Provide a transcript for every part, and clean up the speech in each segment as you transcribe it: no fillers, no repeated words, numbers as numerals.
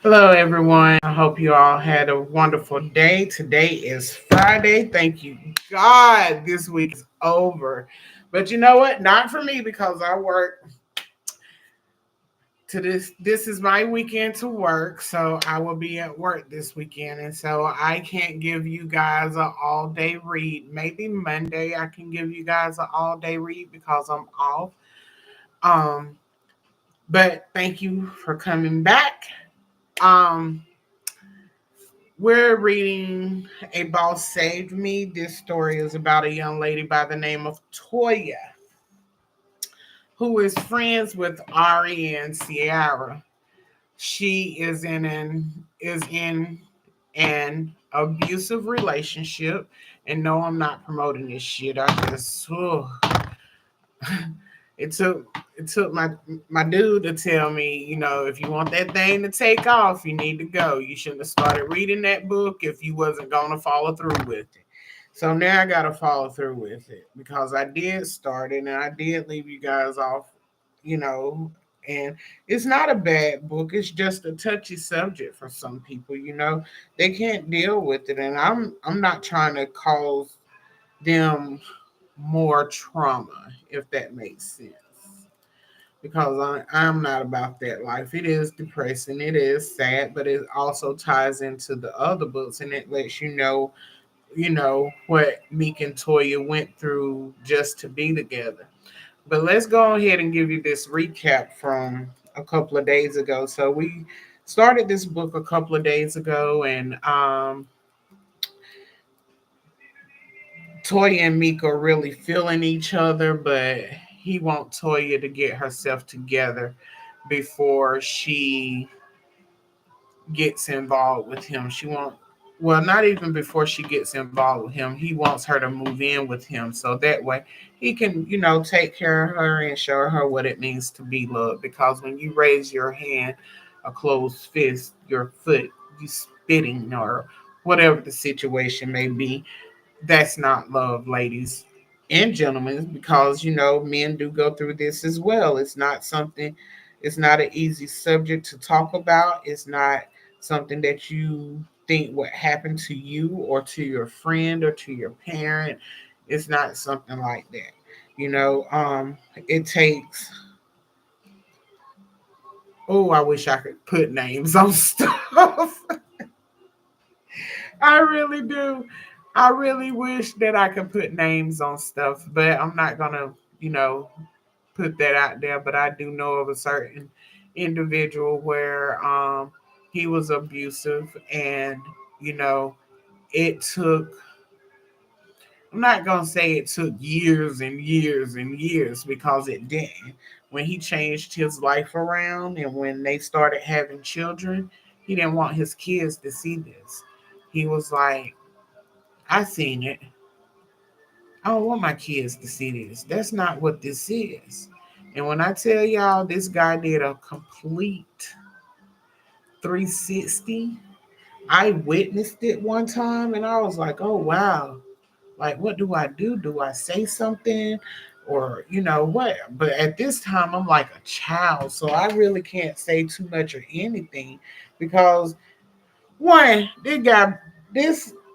Hello, everyone. I hope you all had a wonderful day. Today is Friday. Thank you, God. This week is over. But you know what? Not for me because I work to this. This is my weekend to work. So I will be at work this weekend. And so I can't give you guys an all day read. Maybe Monday I can give you guys an all day read because I'm off. Um, but thank you for coming back. Um, We're reading A Boss Saved Me. This story is about a young lady by the name of Toya, who is friends with Ari and Sierra. She is in an abusive relationship. And no, I'm not promoting this shit. It took my dude to tell me, if you want that thing to take off, you need to go. You shouldn't have started reading that book if you wasn't gonna follow through with it. So now I gotta follow through with it because I did start it and I did leave you guys off, you know. And it's not a bad book. It's just a touchy subject for some people. They can't deal with it, and I'm not trying to cause them more trauma, if that makes sense. Because I'm not about that life. It is depressing, it is sad, but it also ties into the other books and it lets what Meek and Toya went through just to be together. But let's go ahead and give you this recap from a couple of days ago. So we started this book a couple of days ago, and Toya and Meek are really feeling each other, but he wants Toya to get herself together before she gets involved with him. Well, not even before she gets involved with him. He wants her to move in with him so that way he can, take care of her and show her what it means to be loved. Because when you raise your hand, a closed fist, your foot, you spitting, or whatever the situation may be, that's not love, ladies and gentlemen, because men do go through this as well. It's not an easy subject to talk about. It's not something that you think would happen to you or to your friend or to your parent. It's not something like that. It takes, oh, I wish I could put names on stuff. I really do. I really wish that I could put names on stuff, but I'm not gonna, you know, put that out there. But I do know of a certain individual where he was abusive, and you know it took. I'm not gonna say it took years and years and years because it didn't. When he changed his life around and when they started having children, he didn't want his kids to see this. He was like, I seen it. I don't want my kids to see this. That's not what this is. And when I tell y'all, this guy did a complete 360. I witnessed it one time and I was like, oh, wow. Like, what do I do? Do I say something? Or, what? But at this time, I'm like a child. So I really can't say too much or anything because one,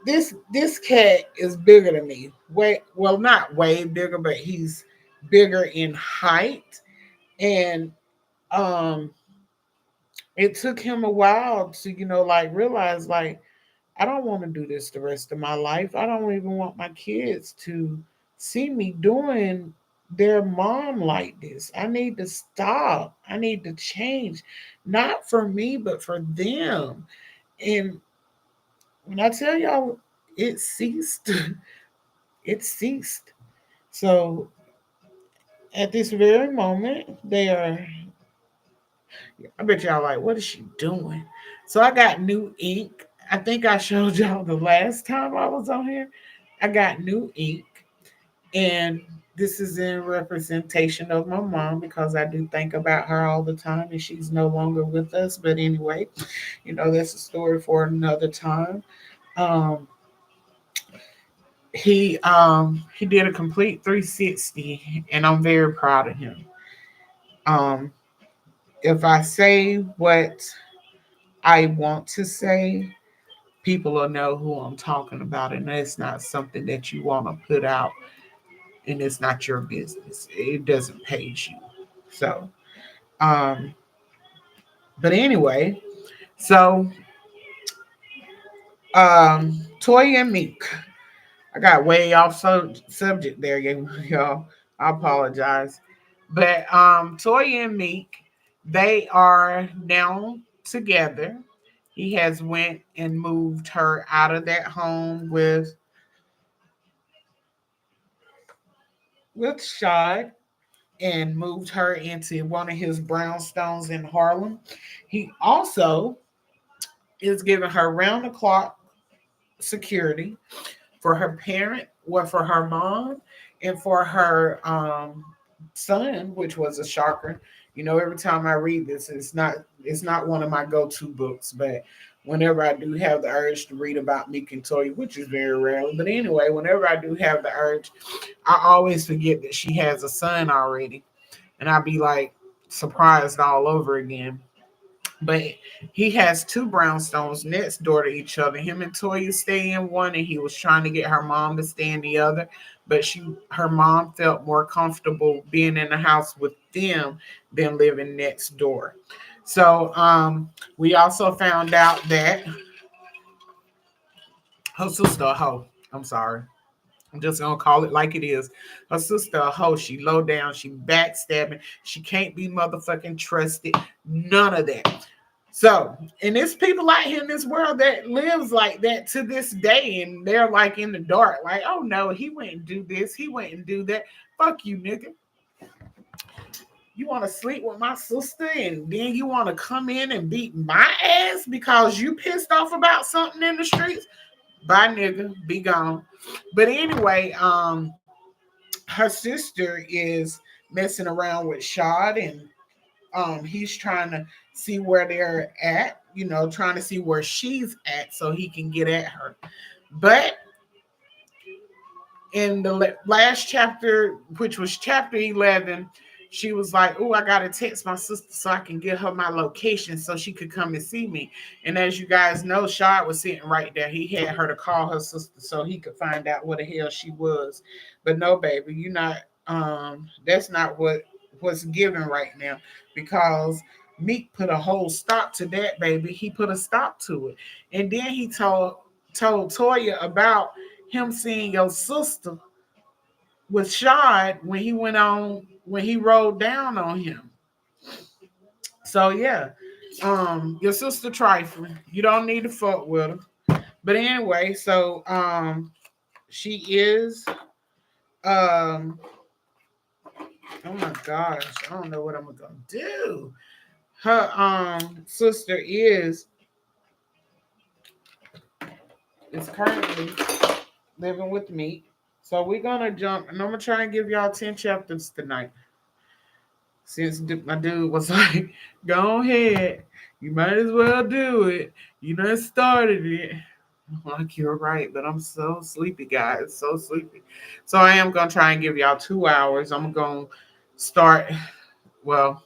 this cat is bigger than me. Way well, not way bigger, but he's bigger in height, and um, it took him a while to like realize like I don't want to do this the rest of my life. I don't even want my kids to see me doing their mom like this. I need to stop. I need to change, not for me, but for them. And when I tell y'all it ceased, it ceased. So at this very moment, they are, I bet y'all like, what is she doing? So I got new ink. I think I showed y'all the last time I was on here. I got new ink. And this is in representation of my mom because I do think about her all the time and she's no longer with us. But anyway, that's a story for another time. Um, he did a complete 360 and I'm very proud of him. um if I say what I want to say people will know who I'm talking about, and it's not something that you want to put out, and it's not your business. It doesn't pay you. So, um, but anyway, so Toy and Meek. I got way off subject there, y'all. I apologize. But Toy and Meek, they are now together. He has went and moved her out of that home with Shad and moved her into one of his brownstones in Harlem. He also is giving her round the clock security for her parent, well, for her mom, and for her son, which was a shocker. You know, every time I read this, it's not one of my go-to books, but whenever I do have the urge to read about Meek and Toya, which is very rare, but anyway, whenever I do have the urge, I always forget that she has a son already, and I'd be like surprised all over again. But he has two brownstones next door to each other. Him and Toya stay in one, and he was trying to get her mom to stay in the other. But her mom felt more comfortable being in the house with them than living next door. So we also found out that her sister, a hoe. I'm sorry. I'm just gonna call it like it is. Her sister a hoe. She low down. She backstabbing. She can't be motherfucking trusted. None of that. So, and there's people out here in this world that lives like that to this day, and they're like in the dark, like, oh no, he went and do this, he went and do that. Fuck you, nigga. You want to sleep with my sister, and then you want to come in and beat my ass because you pissed off about something in the streets? Bye, nigga. Be gone. But anyway, her sister is messing around with Shad, and he's trying to see where they're at, trying to see where she's at so he can get at her. But in the last chapter, which was chapter 11, she was like, oh, I got to text my sister so I can get her my location so she could come and see me. And as you guys know, Shad was sitting right there. He had her to call her sister so he could find out where the hell she was. But no, baby, you're not, that's not what's given right now, because Meek put a whole stop to that, baby. He put a stop to it. And then he told Toya about him seeing your sister with Shad when he rolled down on him. So yeah, your sister trifling. You don't need to fuck with her. But anyway, so she is oh my gosh, I don't know what I'm gonna do. Her sister is currently living with me. So we're gonna jump, and I'm gonna try and give y'all 10 chapters tonight. Since my dude was like, "Go ahead, you might as well do it. You done started it." I'm like, you're right, but I'm so sleepy, guys, so sleepy. So I am gonna try and give y'all 2 hours. I'm gonna start. Well,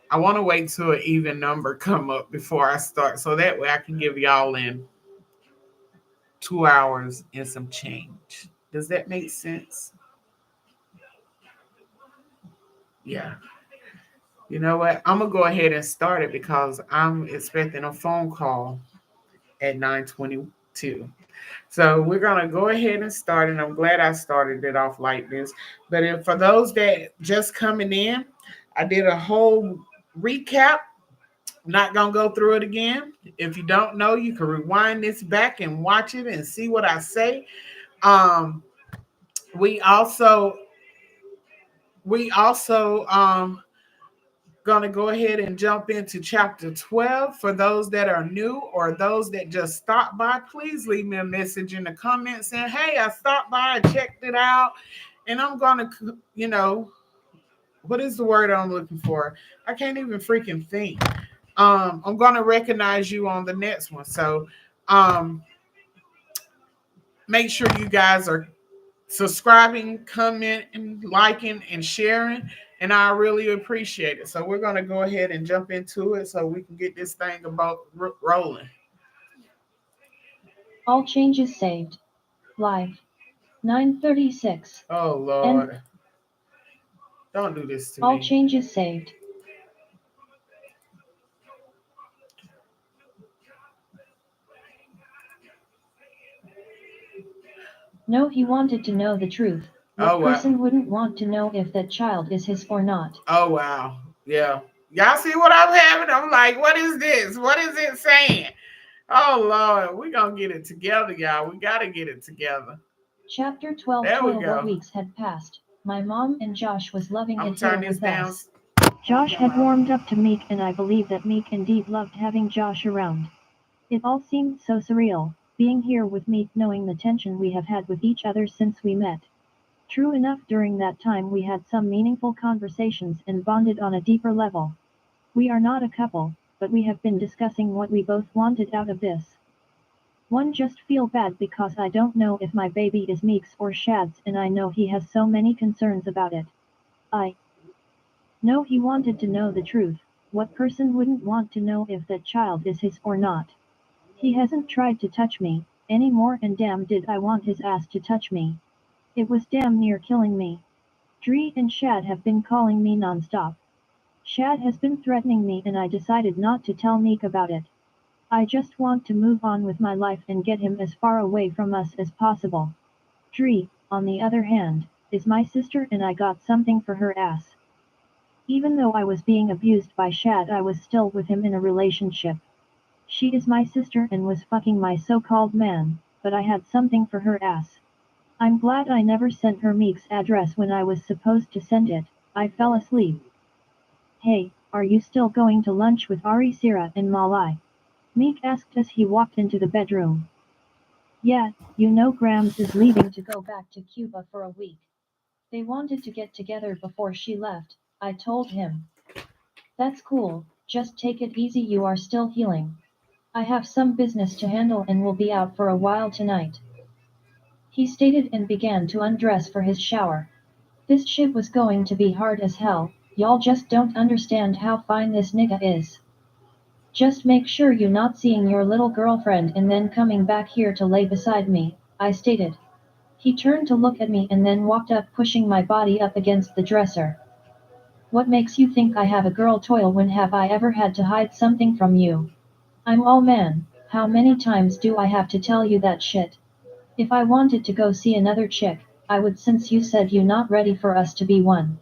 I want to wait till an even number come up before I start, so that way I can give y'all in 2 hours and some change. Does that make sense? Yeah. You know what? I'm gonna go ahead and start it because I'm expecting a phone call at 9:22. So we're gonna go ahead and start, and I'm glad I started it off like this. But for those that just coming in, I did a whole recap. I'm not gonna go through it again. If you don't know, you can rewind this back and watch it and see what I say. Um, we also we also going to go ahead and jump into chapter 12. For those that are new or those that just stopped by, please leave me a message in the comments saying, hey, I stopped by, I checked it out, and I'm going to, what is the word I'm looking for? I can't even freaking think. I'm going to recognize you on the next one. So um, make sure you guys are subscribing, commenting, liking, and sharing. and I really appreciate it. So we're gonna go ahead and jump into it so we can get this thing about rolling. All changes saved. Live. 9:36. Oh End. Lord, don't do this to All me. changes saved. No, he wanted to know the truth. Oh What wow. person wouldn't want to know if that child is his or not? Oh wow. Yeah. Y'all see what I'm having? I'm like, what is this? What is it saying? Oh Lord, we gonna get it together, y'all. We gotta get it together. Chapter 12. There we Toil. What go. weeks had passed. My mom and Josh was loving I'm it gonna here turn this with down. us. Josh had warmed up to Meek, and I believe that Meek indeed loved having Josh around. It all seemed so surreal, being here with Meek, knowing the tension we have had with each other since we met. True enough, during that time we had some meaningful conversations and bonded on a deeper level. We are not a couple, but we have been discussing what we both wanted out of this. One, just feel bad because I don't know if my baby is Meek's or Shad's, and I know he has so many concerns about it. I know he wanted to know the truth. What person wouldn't want to know if that child is his or not? He hasn't tried to touch me anymore, and damn did I want his ass to touch me. It was damn near killing me. Dree and Shad have been calling me non-stop. Shad has been threatening me, and I decided not to tell Meek about it. I just want to move on with my life and get him as far away from us as possible. Dree, on the other hand, is my sister, and I got something for her ass. Even though I was being abused by Shad, I was still with him in a relationship. She is my sister and was fucking my so-called man, but I had something for her ass. I'm glad I never sent her Meek's address when I was supposed to send it. I fell asleep. Hey, are you still going to lunch with Ari, Sierra, and Malai? Meek asked as he walked into the bedroom. Yeah, you know Grams is leaving to go back to Cuba for a week. They wanted to get together before she left, I told him. That's cool, just take it easy, you are still healing. I have some business to handle and will be out for a while tonight. He stated and began to undress for his shower. This shit was going to be hard as hell, y'all just don't understand how fine this nigga is. Just make sure you not seeing your little girlfriend and then coming back here to lay beside me, I stated. He turned to look at me and then walked up, pushing my body up against the dresser. What makes you think I have a girl toil? When have I ever had to hide something from you? I'm all man, how many times do I have to tell you that shit? If I wanted to go see another chick, I would, since you said you not ready for us to be one.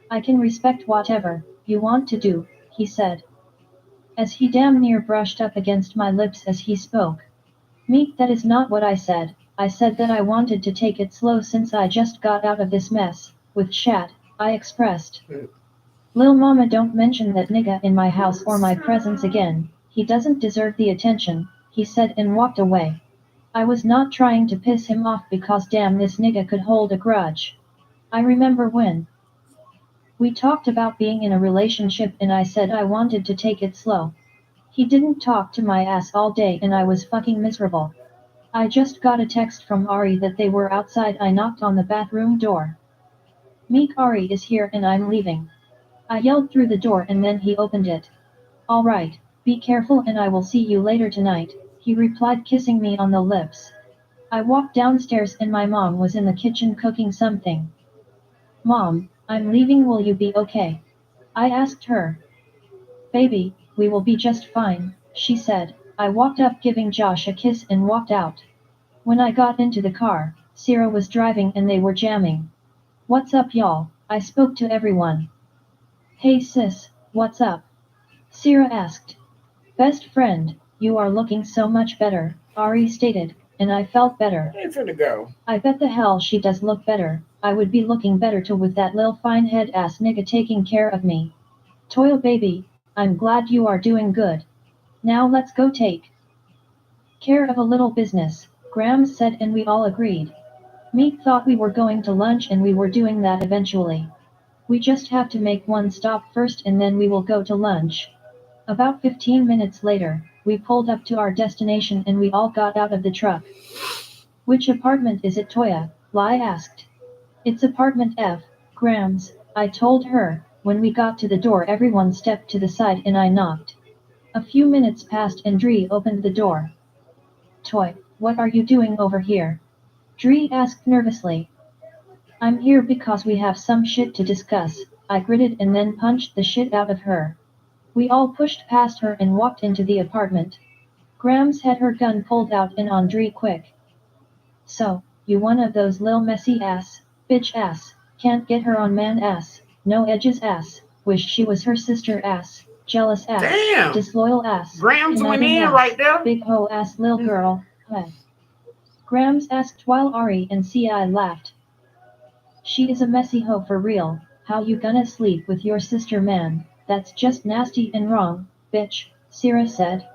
I can respect whatever you want to do, he said, as he damn near brushed up against my lips as he spoke. Meek, that is not what I said. I said that I wanted to take it slow since I just got out of this mess with Shad, I expressed. Lil mama, don't mention that nigga in my house or my presence again. He doesn't deserve the attention, he said and walked away. I was not trying to piss him off because damn, this nigga could hold a grudge. I remember when we talked about being in a relationship and I said I wanted to take it slow. He didn't talk to my ass all day and I was fucking miserable. I just got a text from Ari that they were outside. I knocked on the bathroom door. Meek, Ari is here and I'm leaving. I yelled through the door and then he opened it. Alright, be careful and I will see you later tonight, he replied, kissing me on the lips. I walked downstairs and my mom was in the kitchen cooking something. Mom, I'm leaving, will you be okay? I asked her. Baby, we will be just fine, she said. I walked up, giving Josh a kiss and walked out. When I got into the car, Sierra was driving and they were jamming. What's up, y'all? I spoke to everyone. Hey sis, what's up? Sierra asked. Best friend, you are looking so much better, Ari stated, and I felt better. It's gonna go. I bet the hell she does look better. I would be looking better too with that lil fine head ass nigga taking care of me. Toil baby, I'm glad you are doing good. Now let's go take care of a little business, Grams said, and we all agreed. Meek thought we were going to lunch and we were doing that eventually. We just have to make one stop first and then we will go to lunch. About 15 minutes later, we pulled up to our destination and we all got out of the truck. Which apartment is it, Toya? Lai asked. It's apartment F, Grams, I told her. When we got to the door everyone stepped to the side and I knocked. A few minutes passed and Dree opened the door. Toy, what are you doing over here? Dree asked nervously. I'm here because we have some shit to discuss, I gritted and then punched the shit out of her. We all pushed past her and walked into the apartment. Grams had her gun pulled out and on Dree quick. So, you one of those lil messy ass, bitch ass, can't get her on man ass, no edges ass, wish she was her sister ass, jealous ass, Damn. disloyal ass, Grams went conniving in ass, right there. big hoe ass lil girl, huh? Grams asked while Ari and Ci laughed. She is a messy hoe for real, how you gonna sleep with your sister man, that's just nasty and wrong, bitch, Sierra said.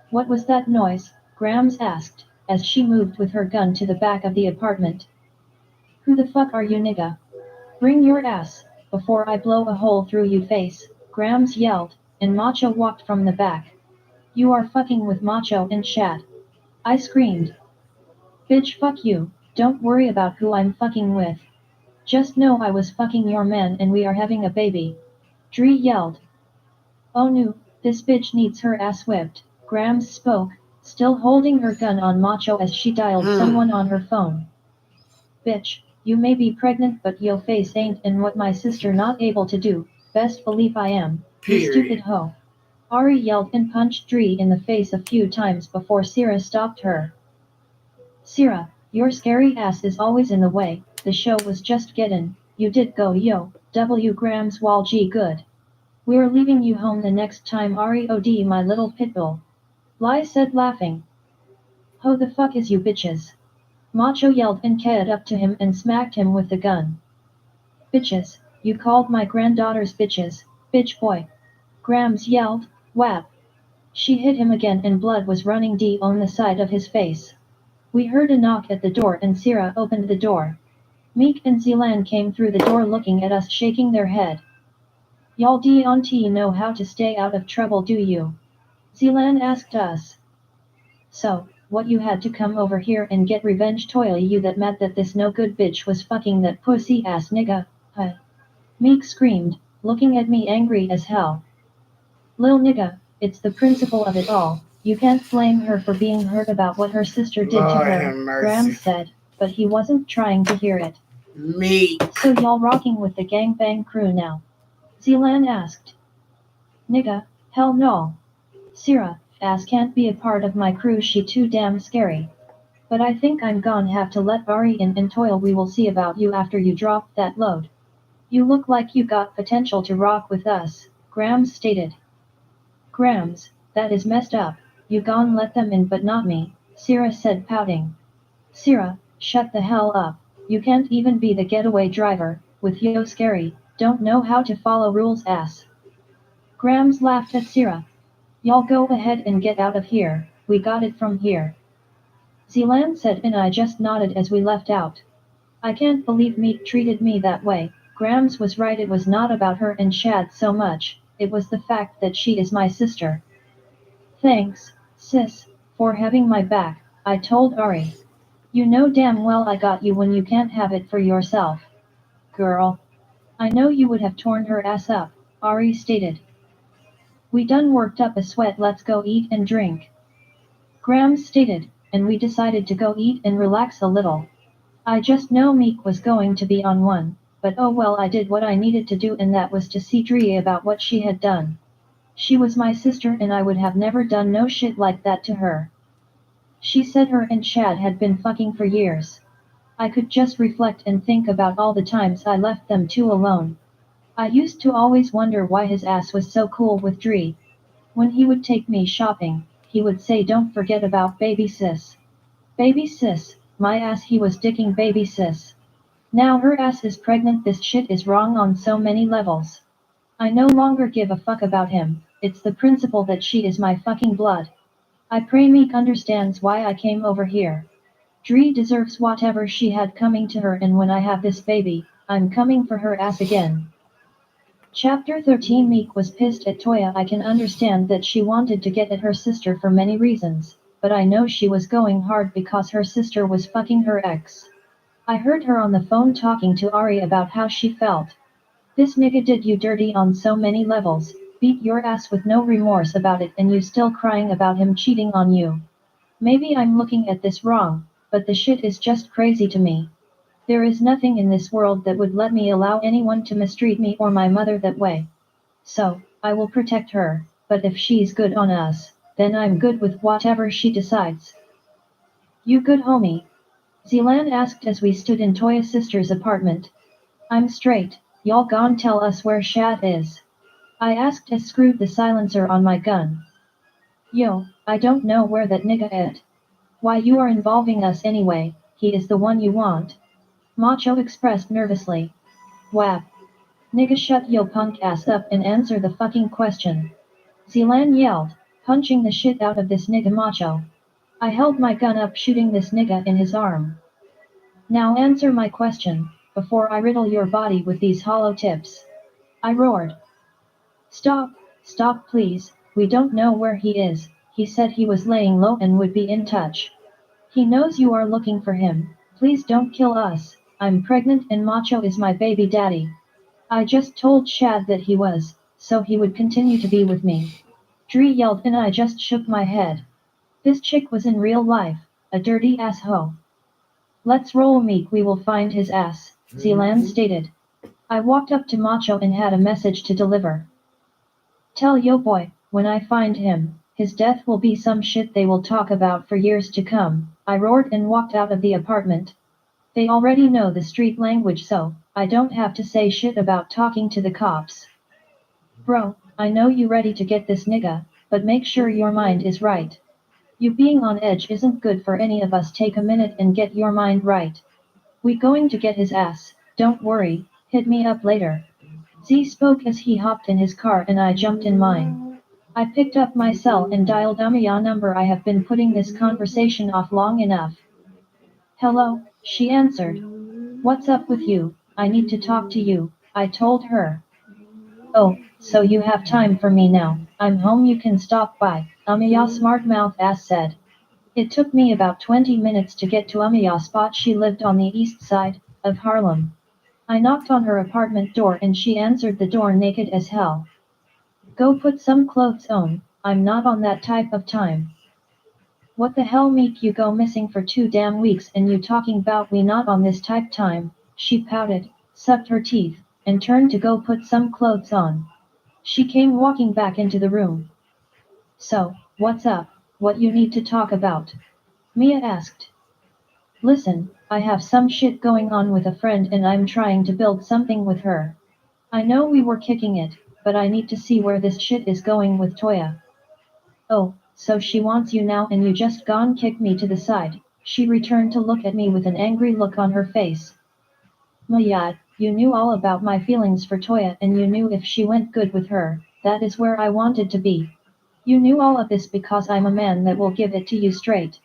What was that noise? Grams asked, as she moved with her gun to the back of the apartment. Who the fuck are you nigga? Bring your ass, before I blow a hole through you face, Grams yelled, and Macho walked from the back. You are fucking with Macho and Shad. I screamed. Bitch fuck you, don't worry about who I'm fucking with. Just know I was fucking your man and we are having a baby. Dree yelled. Oh no, this bitch needs her ass whipped, Grams spoke, still holding her gun on Macho as she dialed someone on her phone. Bitch, you may be pregnant but yo face ain't and what my sister not able to do, best believe I am, you stupid hoe. Ari yelled and punched Dree in the face a few times before Sierra stopped her. Sierra, your scary ass is always in the way, the show was just gettin', you did go yo, W Grams wall G good. We're leaving you home the next time REOD my little pitbull. Lai said laughing. Ho the fuck is you bitches? Macho yelled and ked up to him and smacked him with the gun. Bitches, you called my granddaughters bitches, bitch boy. Grams yelled, whap. She hit him again and blood was running deep on the side of his face. We heard a knock at the door and Sierra opened the door. Meek and Zealand came through the door looking at us shaking their head. Y'all don't know how to stay out of trouble do you? Zealand asked us. So, what you had to come over here and get revenge toy you that mad that this no good bitch was fucking that pussy ass nigga, huh? Meek screamed, looking at me angry as hell. Lil nigga, it's the principle of it all, you can't blame her for being hurt about what her sister did to her, Grams said, but he wasn't trying to hear it. Me. So y'all rocking with the gangbang crew now? Zealand asked. Nigga, hell no. Sierra, ass can't be a part of my crew she too damn scary. But I think I'm gon' have to let Ari in and Toil we will see about you after you drop that load. You look like you got potential to rock with us, Grams stated. Grams, that is messed up, you gon' let them in but not me, Sierra said pouting. Sierra, shut the hell up, you can't even be the getaway driver, with yo scary, don't know how to follow rules ass. Grams laughed at Sierra. Y'all go ahead and get out of here, we got it from here. Zealand said and I just nodded as we left out. I can't believe Meek treated me that way, Grams was right it was not about her and Shad so much, it was the fact that she is my sister. Thanks, sis, for having my back, I told Ari. You know damn well I got you when you can't have it for yourself. Girl. I know you would have torn her ass up, Ari stated. We done worked up a sweat let's go eat and drink. Grams stated, and we decided to go eat and relax a little. I just know Meek was going to be on one, but oh well I did what I needed to do and that was to see Dree about what she had done. She was my sister and I would have never done no shit like that to her. She said her and Shad had been fucking for years. I could just reflect and think about all the times I left them two alone. I used to always wonder why his ass was so cool with Dree. When he would take me shopping, he would say don't forget about baby sis. Baby sis, my ass he was dicking baby sis. Now her ass is pregnant this shit is wrong on so many levels. I no longer give a fuck about him, it's the principle that she is my fucking blood. I pray Meek understands why I came over here. Dree deserves whatever she had coming to her and when I have this baby, I'm coming for her ass again. Chapter 13 Meek was pissed at Toya I can understand that she wanted to get at her sister for many reasons, but I know she was going hard because her sister was fucking her ex. I heard her on the phone talking to Ari about how she felt. This nigga did you dirty on so many levels, beat your ass with no remorse about it and you still crying about him cheating on you. Maybe I'm looking at this wrong, but the shit is just crazy to me. There is nothing in this world that would let me allow anyone to mistreat me or my mother that way. So, I will protect her, but if she's good on us, then I'm good with whatever she decides. You good homie? Zealand asked as we stood in Toya's sister's apartment. I'm straight, y'all gon' tell us where Shad is? I asked as screwed the silencer on my gun. Yo, I don't know where that nigga at. Why you are involving us anyway, he is the one you want. Macho expressed nervously. Wap. Nigga shut yo punk ass up and answer the fucking question. Zealand yelled, punching the shit out of this nigga Macho. I held my gun up shooting this nigga in his arm. Now answer my question, before I riddle your body with these hollow tips. I roared. Stop, stop please, we don't know where he is, he said he was laying low and would be in touch. He knows you are looking for him, please don't kill us, I'm pregnant and Macho is my baby daddy. I just told Shad that he was, so he would continue to be with me. Dree yelled and I just shook my head. This chick was in real life, a dirty ass hoe. Let's roll Meek, we will find his ass, Zealand stated. I walked up to Macho and had a message to deliver. Tell yo boy, when I find him, his death will be some shit they will talk about for years to come, I roared and walked out of the apartment. They already know the street language so, I don't have to say shit about talking to the cops. Bro, I know you ready to get this nigga, but make sure your mind is right. You being on edge isn't good for any of us, take a minute and get your mind right. We going to get his ass, don't worry, hit me up later. Z spoke as he hopped in his car and I jumped in mine. I picked up my cell and dialed Amiya number. I have been putting this conversation off long enough. Hello, she answered. What's up with you? I need to talk to you, I told her. Oh, so you have time for me now, I'm home, you can stop by, Amiya smart mouth ass said. It took me about 20 minutes to get to Amiya's spot. She lived on the east side of Harlem. I knocked on her apartment door and she answered the door naked as hell. Go put some clothes on, I'm not on that type of time. What the hell make you go missing for 2 damn weeks and you talking about we not on this type time, she pouted, sucked her teeth, and turned to go put some clothes on. She came walking back into the room. So, what's up, what you need to talk about? Mia asked. Listen, I have some shit going on with a friend and I'm trying to build something with her. I know we were kicking it, but I need to see where this shit is going with Toya. Oh, so she wants you now and you just gone kick me to the side, she returned to look at me with an angry look on her face. Mayad, you knew all about my feelings for Toya and you knew if she went good with her, that is where I wanted to be. You knew all of this because I'm a man that will give it to you straight.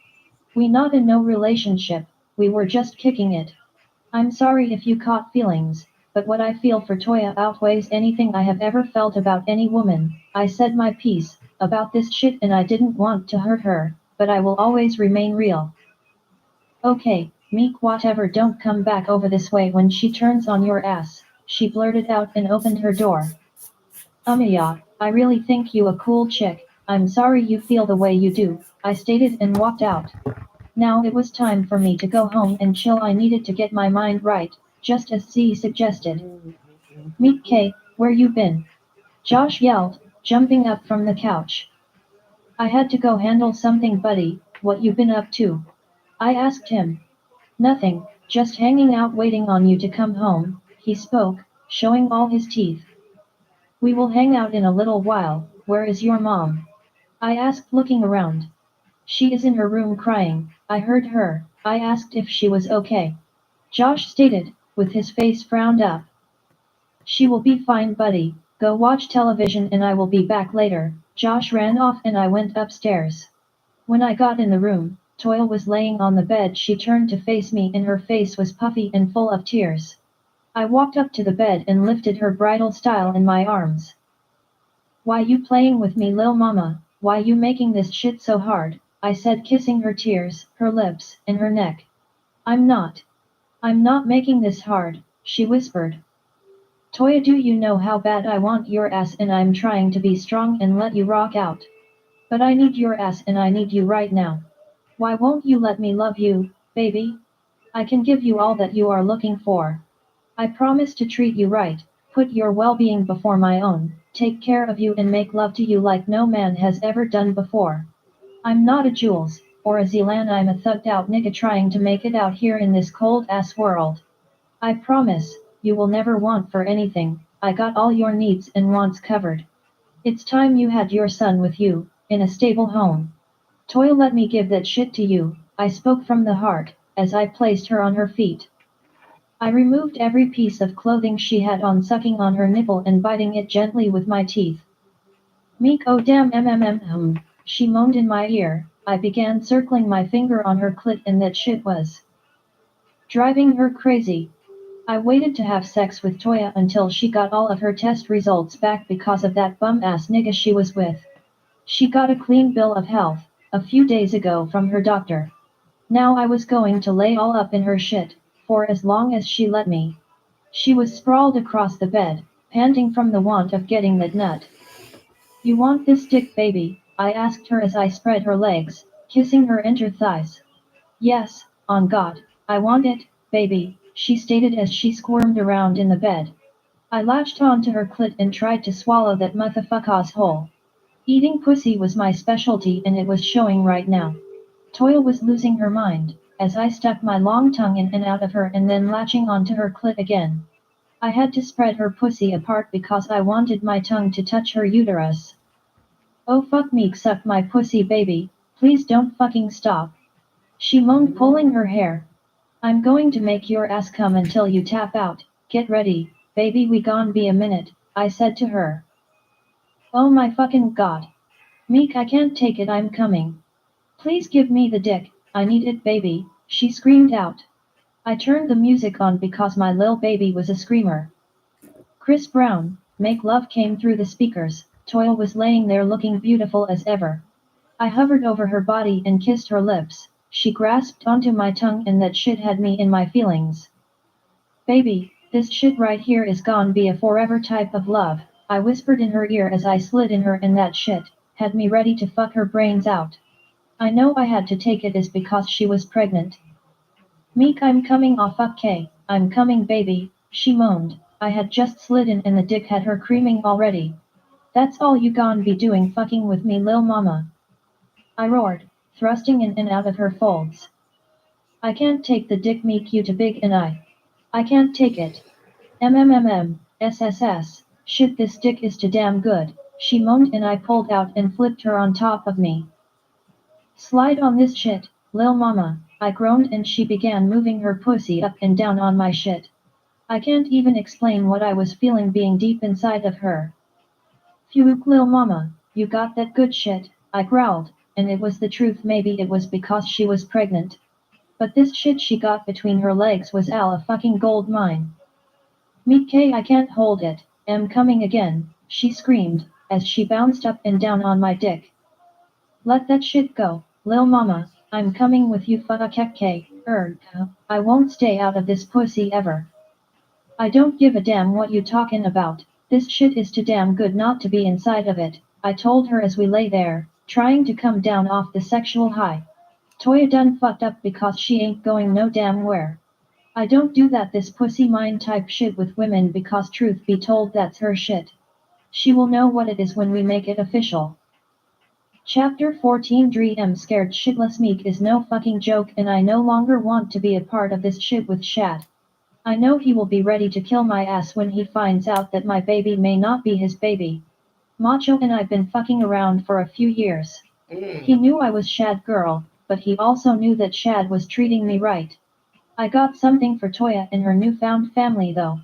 We not in no relationship, we were just kicking it. I'm sorry if you caught feelings, but what I feel for Toya outweighs anything I have ever felt about any woman. I said my piece about this shit and I didn't want to hurt her, but I will always remain real. Okay, Meek, whatever, don't come back over this way when she turns on your ass, she blurted out and opened her door. Amiya, I really think you a cool chick, I'm sorry you feel the way you do, I stated and walked out. Now it was time for me to go home and chill. I needed to get my mind right, just as Z suggested. Meek K, where you been? Josh yelled, jumping up from the couch. I had to go handle something, buddy, what you been up to? I asked him. Nothing, just hanging out waiting on you to come home, he spoke, showing all his teeth. We will hang out in a little while, where is your mom? I asked looking around. She is in her room crying, I heard her, I asked if she was okay. Josh stated, with his face frowned up. She will be fine, buddy, go watch television and I will be back later. Josh ran off and I went upstairs. When I got in the room, Toya was laying on the bed. She turned to face me and her face was puffy and full of tears. I walked up to the bed and lifted her bridal style in my arms. Why you playing with me, lil mama? Why you making this shit so hard? I said, kissing her tears, her lips, and her neck. I'm not making this hard, she whispered. Toya, do you know how bad I want your ass, and I'm trying to be strong and let you rock out. But I need your ass and I need you right now. Why won't you let me love you, baby? I can give you all that you are looking for. I promise to treat you right, put your well-being before my own, take care of you and make love to you like no man has ever done before. I'm not a Jules, or a Zealand, I'm a thugged out nigga trying to make it out here in this cold ass world. I promise, you will never want for anything, I got all your needs and wants covered. It's time you had your son with you, in a stable home. Toil, let me give that shit to you, I spoke from the heart, as I placed her on her feet. I removed every piece of clothing she had on, sucking on her nipple and biting it gently with my teeth. Meek, oh damn she moaned in my ear. I began circling my finger on her clit and that shit was driving her crazy. I waited to have sex with Toya until she got all of her test results back because of that bum-ass nigga she was with. She got a clean bill of health, a few days ago from her doctor. Now I was going to lay all up in her shit, for as long as she let me. She was sprawled across the bed, panting from the want of getting that nut. You want this dick, baby? I asked her as I spread her legs, kissing her inner thighs. Yes, on God, I want it, baby, she stated as she squirmed around in the bed. I latched onto her clit and tried to swallow that motherfucker's whole. Eating pussy was my specialty and it was showing right now. Toya was losing her mind, as I stuck my long tongue in and out of her and then latching onto her clit again. I had to spread her pussy apart because I wanted my tongue to touch her uterus. Oh fuck me, suck my pussy, baby, please don't fucking stop. She moaned, pulling her hair. I'm going to make your ass come until you tap out, get ready, baby, we gon' be a minute, I said to her. Oh my fucking god. Meek, I can't take it, I'm coming. Please give me the dick, I need it, baby, she screamed out. I turned the music on because my lil baby was a screamer. Chris Brown, Make Love came through the speakers. Toya was laying there looking beautiful as ever. I hovered over her body and kissed her lips. She grasped onto my tongue and that shit had me in my feelings. Baby, this shit right here is gon' be a forever type of love, I whispered in her ear as I slid in her, and that shit had me ready to fuck her brains out. I know I had to take it is because she was pregnant. Meek, I'm coming off, okay, I'm coming, baby, she moaned. I had just slid in and the dick had her creaming already. That's all you gon' be doing, fucking with me, lil mama? I roared, thrusting in and out of her folds. I can't take the dick, Meek, you too big, and I can't take it. SSS, shit, this dick is too damn good, she moaned and I pulled out and flipped her on top of me. Slide on this shit, lil mama, I groaned and she began moving her pussy up and down on my shit. I can't even explain what I was feeling being deep inside of her. Phew, lil mama, you got that good shit, I growled, and it was the truth. Maybe it was because she was pregnant. But this shit she got between her legs was a fucking gold mine. Meek K, I can't hold it, am coming again, she screamed, as she bounced up and down on my dick. Let that shit go, lil mama, I'm coming with you, fuck K, I won't stay out of this pussy ever. I don't give a damn what you talking about, this shit is too damn good not to be inside of it, I told her as we lay there, trying to come down off the sexual high. Toya done fucked up because she ain't going no damn where. I don't do that this pussy mine type shit with women because truth be told that's her shit. She will know what it is when we make it official. Chapter 14 Dream scared shitless. Meek is no fucking joke and I no longer want to be a part of this shit with Shad. I know he will be ready to kill my ass when he finds out that my baby may not be his baby. Macho and I've been fucking around for a few years. He knew I was Shad girl, but he also knew that Shad was treating me right. I got something for Toya and her newfound family though.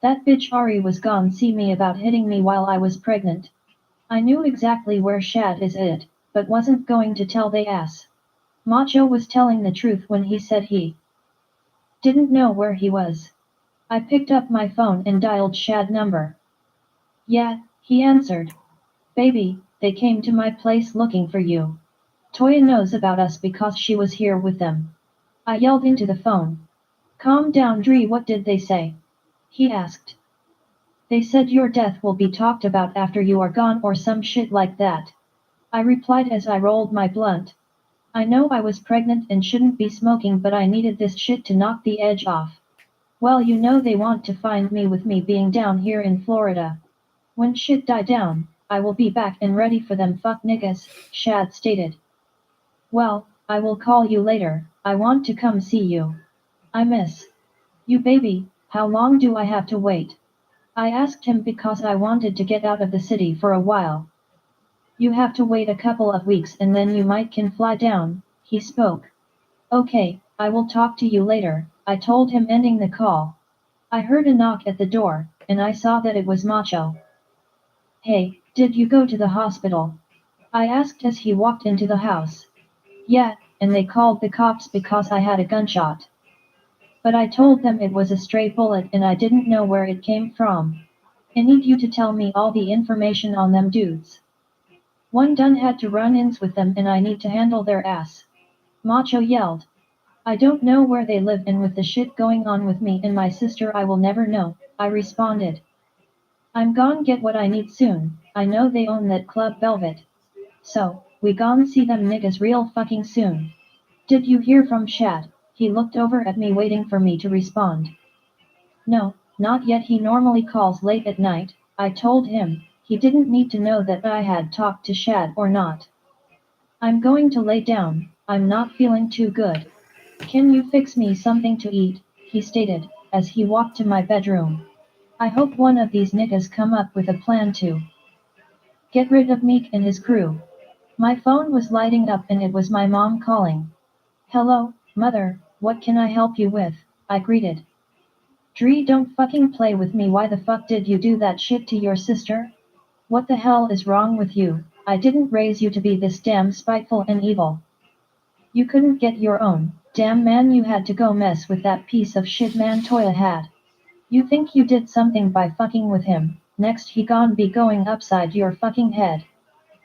That bitch Ari was gone see me about hitting me while I was pregnant. I knew exactly where Shad is it, but wasn't going to tell they ass. Macho was telling the truth when he said he didn't know where he was. I picked up my phone and dialed Shad number. Yeah, he answered. Baby, they came to my place looking for you. Toya knows about us because she was here with them. I yelled into the phone. Calm down, Dree, what did they say? He asked. They said your death will be talked about after you are gone or some shit like that. I replied as I rolled my blunt. I know I was pregnant and shouldn't be smoking, but I needed this shit to knock the edge off. Well, you know they want to find me with me being down here in Florida. When shit die down, I will be back and ready for them fuck niggas, Shad stated. Well, I will call you later, I want to come see you. I miss you baby, how long do I have to wait? I asked him because I wanted to get out of the city for a while. You have to wait a couple of weeks and then you might can fly down, he spoke. Okay, I will talk to you later, I told him ending the call. I heard a knock at the door, and I saw that it was Macho. Hey, did you go to the hospital? I asked as he walked into the house. Yeah, and they called the cops because I had a gunshot. But I told them it was a stray bullet and I didn't know where it came from. I need you to tell me all the information on them dudes. One done had to run-ins with them and I need to handle their ass. Macho yelled. I don't know where they live and with the shit going on with me and my sister I will never know, I responded. I'm gon' get what I need soon, I know they own that Club Velvet. So, we gon' see them niggas real fucking soon. Did you hear from Shad? He looked over at me waiting for me to respond. No, not yet, he normally calls late at night, I told him. He didn't need to know that I had talked to Shad or not. I'm going to lay down, I'm not feeling too good. Can you fix me something to eat? He stated, as he walked to my bedroom. I hope one of these niggas come up with a plan to get rid of Meek and his crew. My phone was lighting up and it was my mom calling. Hello, mother, what can I help you with? I greeted. Dree, don't fucking play with me. Why the fuck did you do that shit to your sister? What the hell is wrong with you? I didn't raise you to be this damn spiteful and evil. You couldn't get your own, damn man, you had to go mess with that piece of shit man Toya had. You think you did something by fucking with him, next he gon' be going upside your fucking head.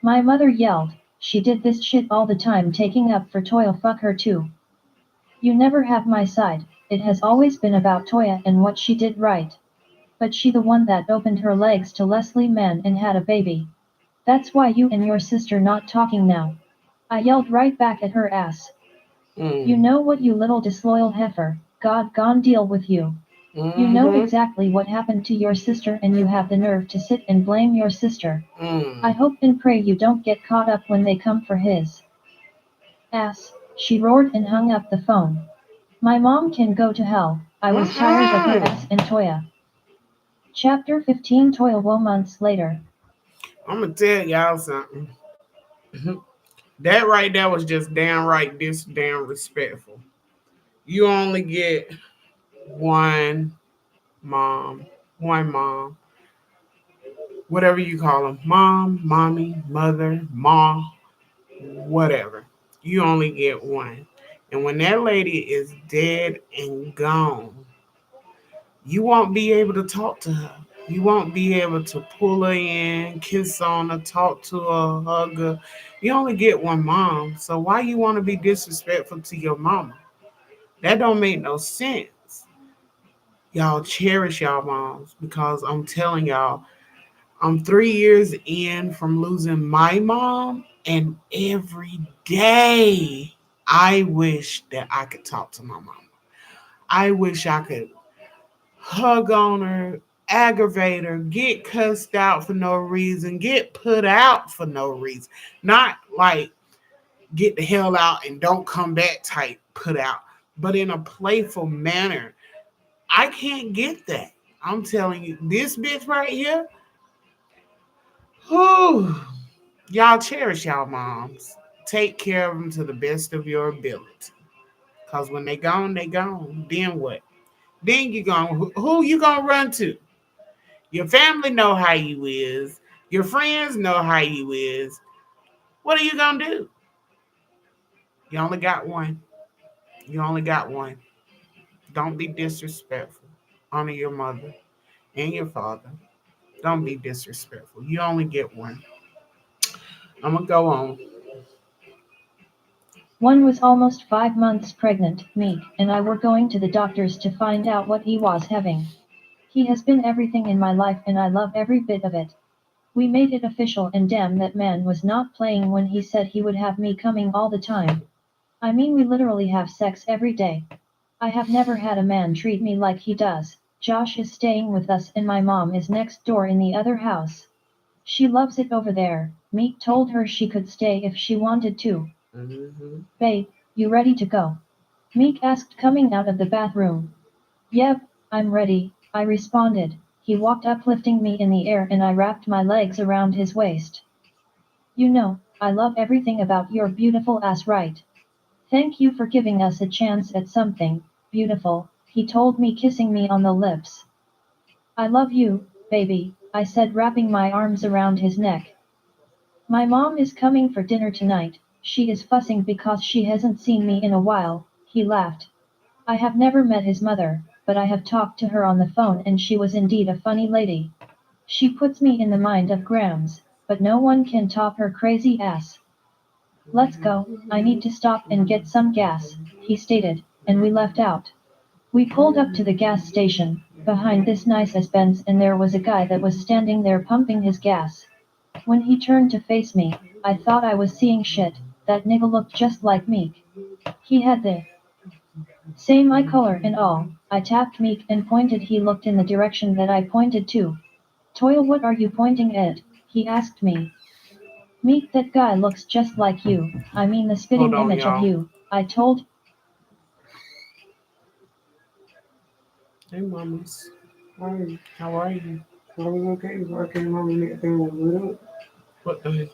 My mother yelled, she did this shit all the time taking up for Toya, fuck her too. You never have my side, it has always been about Toya and what she did right. But she the one that opened her legs to Leslie Mann and had a baby. That's why you and your sister not talking now. I yelled right back at her ass. You know what, you little disloyal heifer, God gon' deal with you. You know exactly what happened to your sister and you have the nerve to sit and blame your sister. I hope and pray you don't get caught up when they come for his ass, she roared and hung up the phone. My mom can go to hell, I was tired of her ass and Toya. Chapter 15, Toya Woe months later. I'm gonna tell y'all something. That right there was just downright damn respectful. You only get one mom, one mom, whatever you call them, mom, mommy, mother, ma, whatever. You only get one. And when that lady is dead and gone, you won't be able to talk to her. You won't be able to pull her in, kiss on her, talk to her, hug her. You only get one mom. So why you want to be disrespectful to your mama? That don't make no sense. Y'all cherish y'all moms because I'm telling y'all, I'm 3 years in from losing my mom, and every day I wish that I could talk to my mama. I wish I could hug on her, aggravate her, get cussed out for no reason, get put out for no reason. Not like get the hell out and don't come back type put out, but in a playful manner. I can't get that. I'm telling you, this bitch right here, whew, y'all cherish y'all moms. Take care of them to the best of your ability. Cause when they gone, they gone. Then what? Then you gone. Who you gonna run to? Your family know how you is. Your friends know how you is. What are you gonna do? You only got one. You only got one. Don't be disrespectful. Honor your mother and your father. Don't be disrespectful. You only get one. I'm gonna go on. One was almost 5 months pregnant, Meek and I were going to the doctors to find out what he was having. He has been everything in my life and I love every bit of it. We made it official and damn that man was not playing when he said he would have me coming all the time. I mean we literally have sex every day. I have never had a man treat me like he does. Josh is staying with us and my mom is next door in the other house. She loves it over there. Meek told her she could stay if she wanted to. Babe, you ready to go? Meek asked coming out of the bathroom. Yep, I'm ready, I responded. He walked up lifting me in the air and I wrapped my legs around his waist. You know, I love everything about your beautiful ass, right? Thank you for giving us a chance at something beautiful, he told me, kissing me on the lips. I love you, baby, I said, wrapping my arms around his neck. My mom is coming for dinner tonight, she is fussing because she hasn't seen me in a while, he laughed. I have never met his mother, but I have talked to her on the phone and she was indeed a funny lady. She puts me in the mind of Grams, but no one can top her crazy ass. Let's go, I need to stop and get some gas, he stated, and we left out. We pulled up to the gas station, behind this nice ass Benz, and there was a guy that was standing there pumping his gas. When he turned to face me, I thought I was seeing shit, that nigga looked just like Meek. He had the same eye color and all. I tapped Meek and pointed. He looked in the direction that I pointed to. Toil, what are you pointing at? He asked me. Meek, that guy looks just like you. I mean the spitting Hold on, image of y'all. you, I told. Hey, mamas. Hi, how are you? I was okay, so I came home and everything was lit up. What the?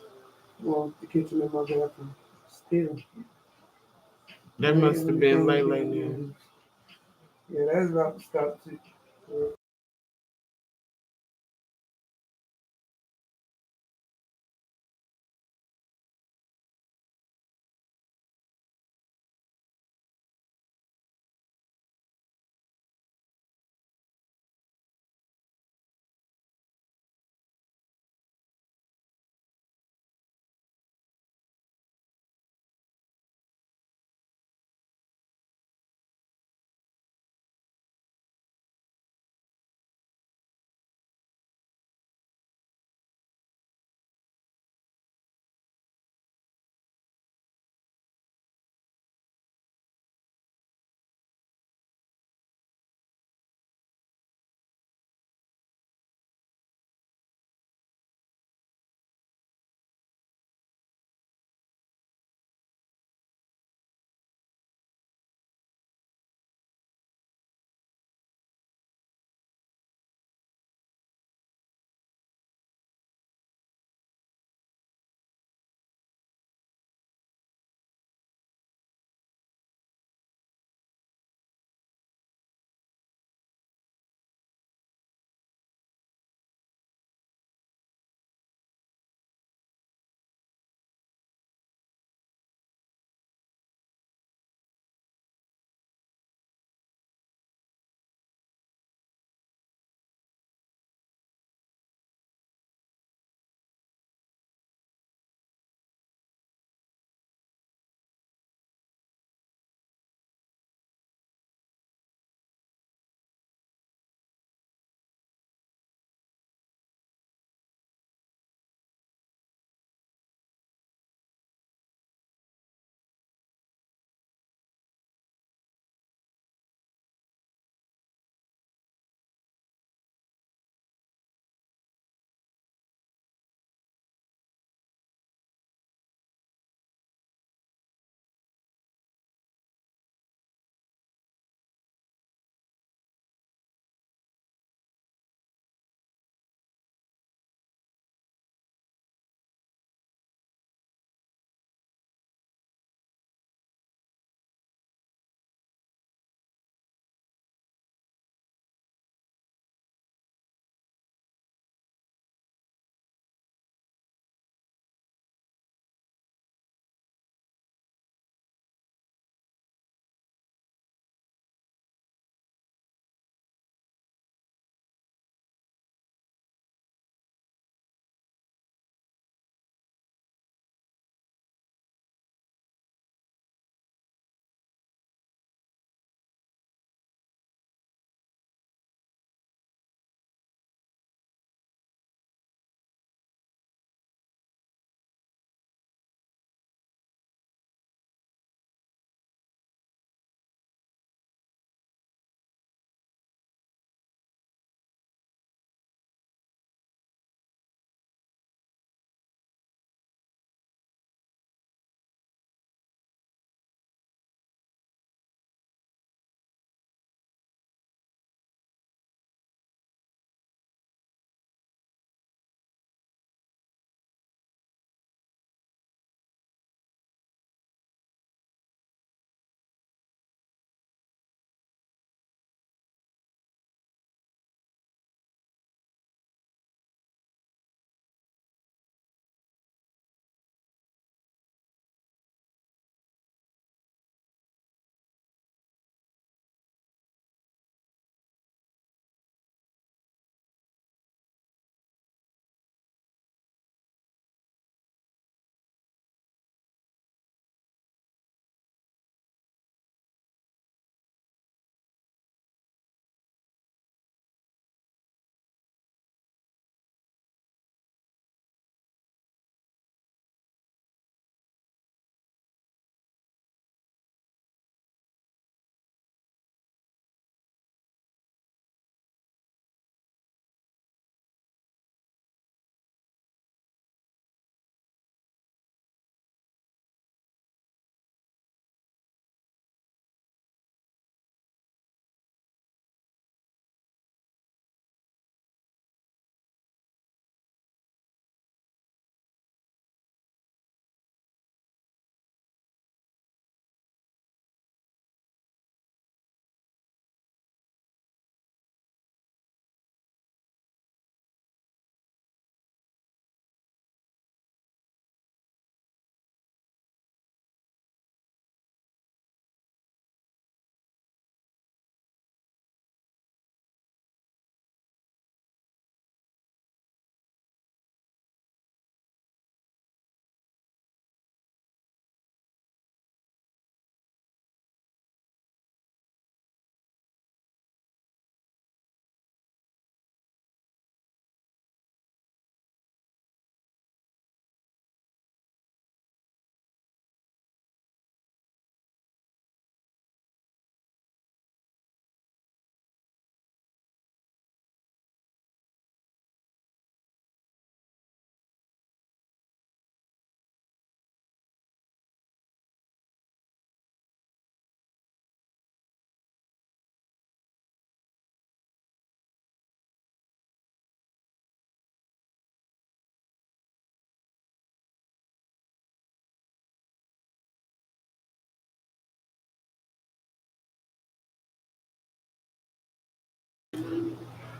Well, the kitchen in my bathroom. Still. That must have been Lele then. Yeah, that's about to stop too.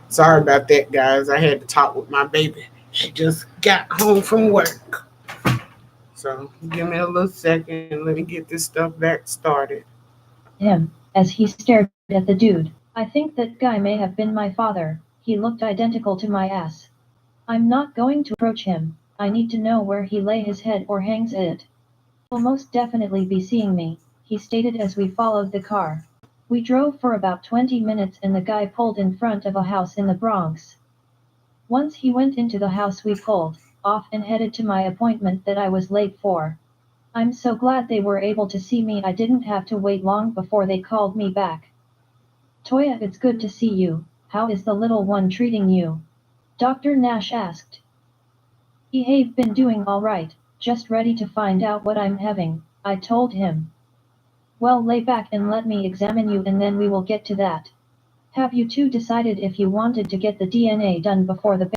Sorry about that, guys. I had to talk with my baby. She just got home from work. So give me a little second. Let me get this stuff back started. Him, as he stared at the dude. I think that guy may have been my father. He looked identical to my ass. I'm not going to approach him. I need to know where he lay his head or hangs it. He'll most definitely be seeing me, he stated as we followed the car. We drove for about 20 minutes and the guy pulled in front of a house in the Bronx. Once he went into the house we pulled off and headed to my appointment that I was late for. I'm so glad they were able to see me. I didn't have to wait long before they called me back. Toya, it's good to see you. How is the little one treating you? Dr. Nash asked. He've been doing all right, just ready to find out what I'm having, I told him. Well, lay back and let me examine you and then we will get to that. Have you two decided if you wanted to get the DNA done before the